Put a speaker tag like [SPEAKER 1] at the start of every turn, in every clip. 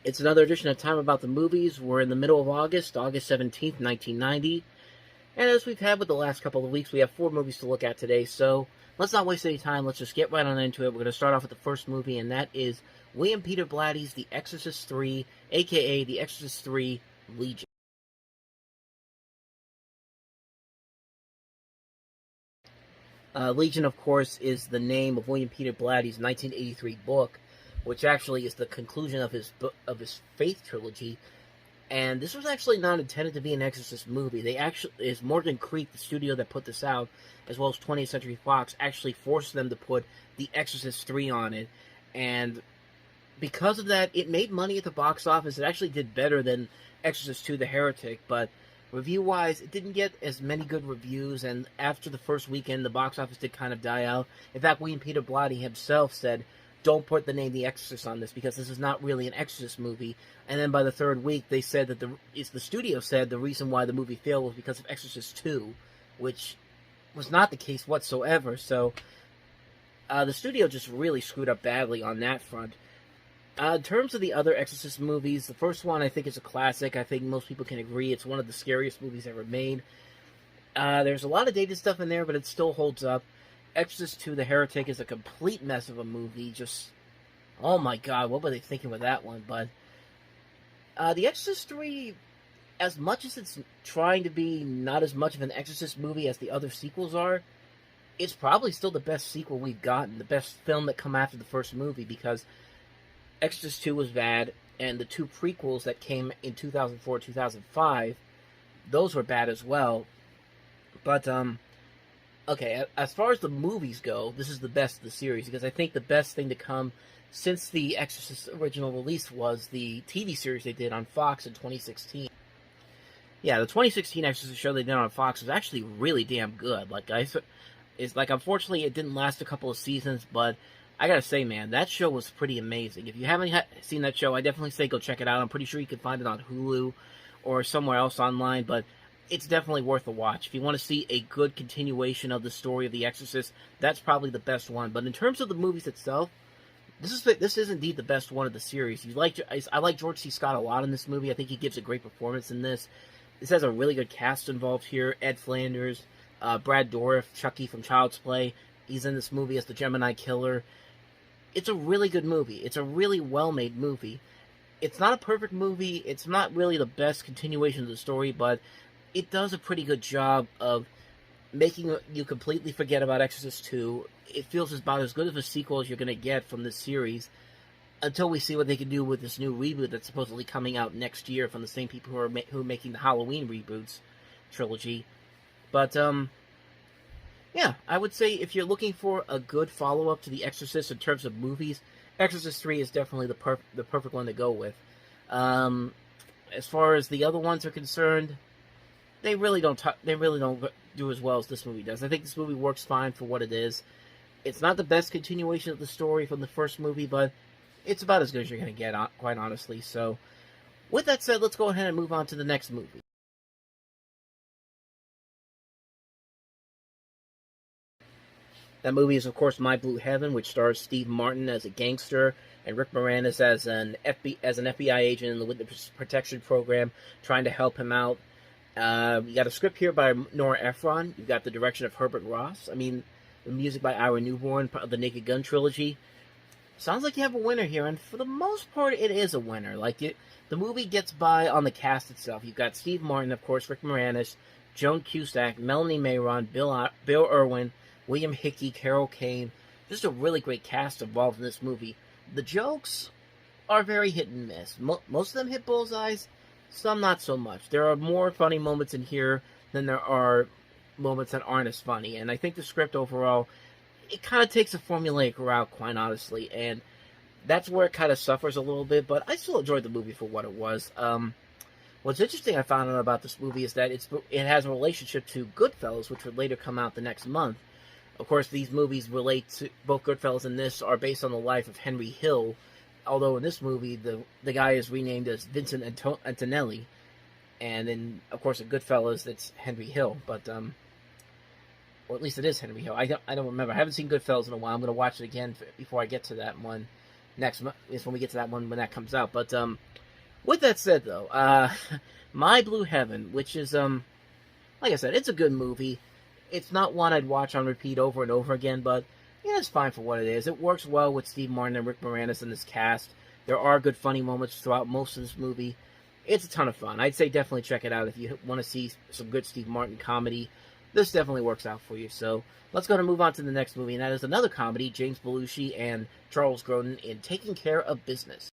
[SPEAKER 1] It's another edition of Time About the Movies. We're in the middle of August, August 17th, 1990. And as we've had with the last couple of weeks, we have 4 movies to look at today. So let's not waste any time. Let's just get right on into it. We're going to start off with the first movie, and that is William Peter Blatty's The Exorcist 3, aka The Exorcist 3 Legion. Legion, of course, is the name of William Peter Blatty's 1983 book, which actually is the conclusion of his Faith trilogy. And this was actually not intended to be an Exorcist movie. They actually is Morgan Creek, the studio that put this out, as well as 20th Century Fox, actually forced them to put The Exorcist 3 on it, and because of that, it made money at the box office. It actually did better than Exorcist 2: The Heretic, but review-wise, it didn't get as many good reviews, and after the first weekend, the box office did kind of die out. In fact, William Peter Blatty himself said, don't put the name The Exorcist on this, because this is not really an Exorcist movie. And then by the third week, they said that the studio said the reason why the movie failed was because of Exorcist 2, which was not the case whatsoever. So the studio just really screwed up badly on that front. In terms of the other Exorcist movies, the first one I think is a classic. I think most people can agree it's one of the scariest movies ever made. There's a lot of dated stuff in there, but it still holds up. Exorcist 2: The Heretic is a complete mess of a movie. Just, oh my god, what were they thinking with that one? But The Exorcist 3, as much as it's trying to be not as much of an Exorcist movie as the other sequels are, it's probably still the best sequel we've gotten, the best film that come after the first movie, because Exorcist 2 was bad, and the 2 prequels that came in 2004, 2005, those were bad as well. But, okay, as far as the movies go, this is the best of the series, because I think the best thing to come since the Exorcist original release was the TV series they did on Fox in 2016. Yeah, the 2016 Exorcist show they did on Fox was actually really damn good. Unfortunately, it didn't last a couple of seasons, but I gotta say, man, that show was pretty amazing. If you haven't seen that show, I definitely say go check it out. I'm pretty sure you can find it on Hulu or somewhere else online, but it's definitely worth a watch. If you want to see a good continuation of the story of The Exorcist, that's probably the best one. But in terms of the movies itself, this is indeed the best one of the series. I like George C. Scott a lot in this movie. I think he gives a great performance in this. This has a really good cast involved here. Ed Flanders, Brad Dourif, Chucky from Child's Play. He's in this movie as the Gemini Killer. It's a really good movie. It's a really well-made movie. It's not a perfect movie. It's not really the best continuation of the story, but it does a pretty good job of making you completely forget about Exorcist 2. It feels about as good of a sequel as you're going to get from this series until we see what they can do with this new reboot that's supposedly coming out next year from the same people who are making the Halloween reboots trilogy. But, yeah, I would say if you're looking for a good follow-up to The Exorcist in terms of movies, Exorcist 3 is definitely the perfect one to go with. As far as the other ones are concerned, they really don't do as well as this movie does. I think this movie works fine for what it is. It's not the best continuation of the story from the first movie, but it's about as good as you're going to get, quite honestly. So, with that said, let's go ahead and move on to the next movie. That movie is, of course, My Blue Heaven, which stars Steve Martin as a gangster and Rick Moranis as an FBI agent in the Witness Protection Program, trying to help him out. You got a script here by Nora Ephron. You've got the direction of Herbert Ross. The music by Ira Newborn of the Naked Gun trilogy. Sounds like you have a winner here, and for the most part, it is a winner. The movie gets by on the cast itself. You've got Steve Martin, of course, Rick Moranis, Joan Cusack, Melanie Mayron, Bill Irwin, William Hickey, Carol Kane. Just a really great cast involved in this movie. The jokes are very hit and miss. Most of them hit bullseyes, some not so much. There are more funny moments in here than there are moments that aren't as funny. And I think the script overall, it kind of takes a formulaic route, quite honestly. And that's where it kind of suffers a little bit. But I still enjoyed the movie for what it was. What's interesting I found out about this movie is that it has a relationship to Goodfellas, which would later come out the next month. Of course, these movies relate to, both Goodfellas and this are based on the life of Henry Hill, although in this movie, the guy is renamed as Vincent Antonelli, and in, of course, in Goodfellas, it's Henry Hill, but, or at least it is Henry Hill. I don't remember. I haven't seen Goodfellas in a while. I'm going to watch it again before I get to that one. next month is when we get to that one when that comes out. But with that said, though, My Blue Heaven, which is like I said, it's a good movie. It's not one I'd watch on repeat over and over again, but yeah, it's fine for what it is. It works well with Steve Martin and Rick Moranis in this cast. There are good funny moments throughout most of this movie. It's a ton of fun. I'd say definitely check it out if you want to see some good Steve Martin comedy. This definitely works out for you. So let's go and move on to the next movie, and that is another comedy, James Belushi and Charles Grodin in Taking Care of Business.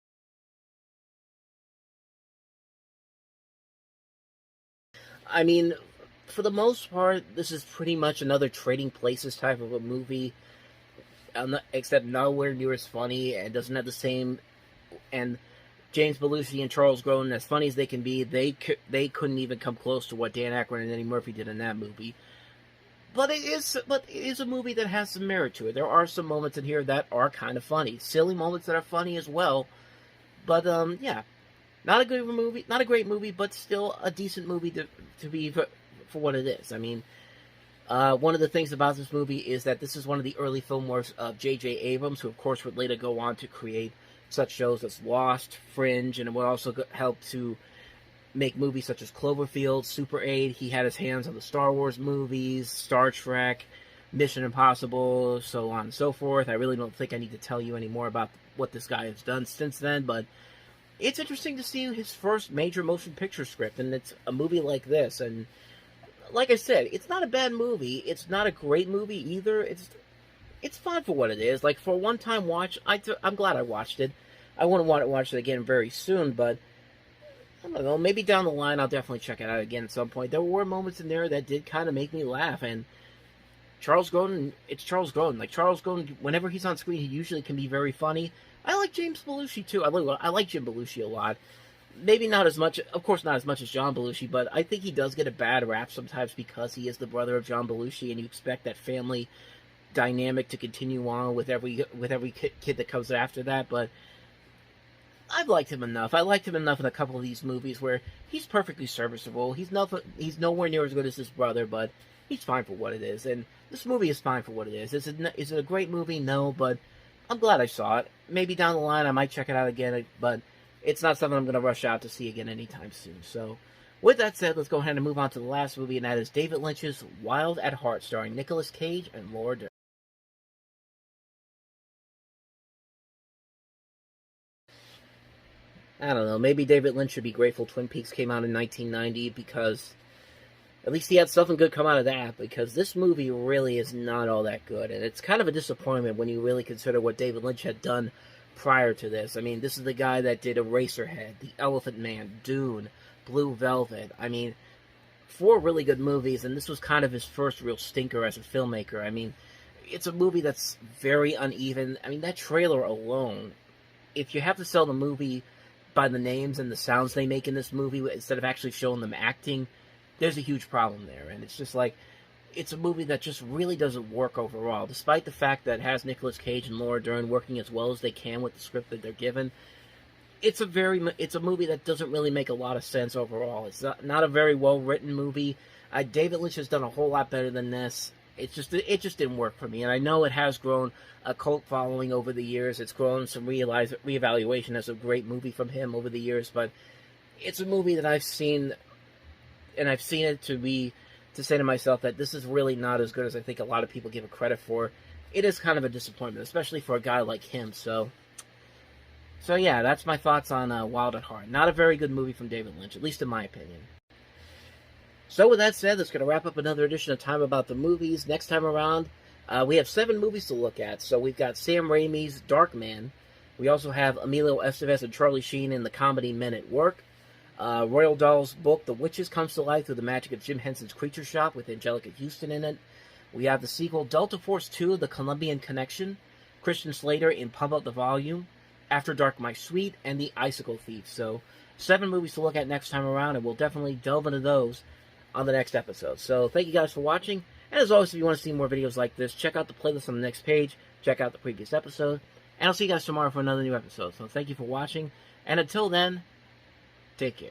[SPEAKER 1] I mean, for the most part, this is pretty much another Trading Places type of a movie, except nowhere near as funny and doesn't have the same. And James Belushi and Charles Grodin, as funny as they can be, they couldn't even come close to what Dan Aykroyd and Eddie Murphy did in that movie. But it is a movie that has some merit to it. There are some moments in here that are kind of funny, silly moments that are funny as well. But yeah, not a good movie, not a great movie, but still a decent movie to be for what it is. I mean, one of the things about this movie is that this is one of the early film works of J.J. Abrams, who of course would later go on to create such shows as Lost, Fringe, and it would also help to make movies such as Cloverfield, Super 8. He had his hands on the Star Wars movies, Star Trek, Mission Impossible, so on and so forth. I really don't think I need to tell you any more about what this guy has done since then, but it's interesting to see his first major motion picture script, and it's a movie like this. And like I said, it's not a bad movie. It's not a great movie either. It's fine for what it is. Like, for a one-time watch, I'm glad I watched it. I wouldn't want to watch it again very soon, but I don't know, maybe down the line I'll definitely check it out again at some point. There were moments in there that did kind of make me laugh, and Charles Grodin, it's Charles Grodin. Like, Charles Grodin, whenever he's on screen, he usually can be very funny. I like James Belushi, too. I like Jim Belushi a lot. Maybe not as much, of course not as much as John Belushi, but I think he does get a bad rap sometimes because he is the brother of John Belushi, and you expect that family dynamic to continue on with every kid that comes after that, but I've liked him enough. I liked him enough in a couple of these movies where he's perfectly serviceable. He's nowhere near as good as his brother, but he's fine for what it is. And this movie is fine for what it is. Is it a great movie? No, but I'm glad I saw it. Maybe down the line I might check it out again, but it's not something I'm going to rush out to see again anytime soon. So, with that said, let's go ahead and move on to the last movie, and that is David Lynch's Wild at Heart, starring Nicolas Cage and Laura Dern. I don't know, maybe David Lynch should be grateful Twin Peaks came out in 1990, because at least he had something good come out of that, because this movie really is not all that good, and it's kind of a disappointment when you really consider what David Lynch had done prior to this. I mean, this is the guy that did Eraserhead, The Elephant Man, Dune, Blue Velvet. I mean, 4 really good movies, and this was kind of his first real stinker as a filmmaker. I mean, it's a movie that's very uneven. I mean, that trailer alone, if you have to sell the movie by the names and the sounds they make in this movie instead of actually showing them acting, there's a huge problem there. And it's just like, it's a movie that just really doesn't work overall, despite the fact that it has Nicolas Cage and Laura Dern working as well as they can with the script that they're given. It's a movie that doesn't really make a lot of sense overall. It's not a very well written movie. David Lynch has done a whole lot better than this. It just didn't work for me, and I know it has grown a cult following over the years. It's grown some reevaluation as a great movie from him over the years, but it's a movie that I've seen, and I've seen it to say to myself that this is really not as good as I think a lot of people give it credit for. It is kind of a disappointment, especially for a guy like him. So yeah, that's my thoughts on Wild at Heart. Not a very good movie from David Lynch, at least in my opinion. So with that said, that's going to wrap up another edition of Time About the Movies. Next time around, we have 7 movies to look at. So we've got Sam Raimi's Darkman. We also have Emilio Estevez and Charlie Sheen in the comedy Men at Work. Royal Dahl's book, The Witches, comes to life through the magic of Jim Henson's Creature Shop with Angelica Houston in it. We have the sequel, Delta Force 2, The Colombian Connection, Christian Slater in Pump Up the Volume, After Dark My Sweet, and The Icicle Thief. So 7 movies to look at next time around, and we'll definitely delve into those on the next episode. So thank you guys for watching, and as always, if you want to see more videos like this, check out the playlist on the next page, check out the previous episode, and I'll see you guys tomorrow for another new episode. So thank you for watching, and until then, take care.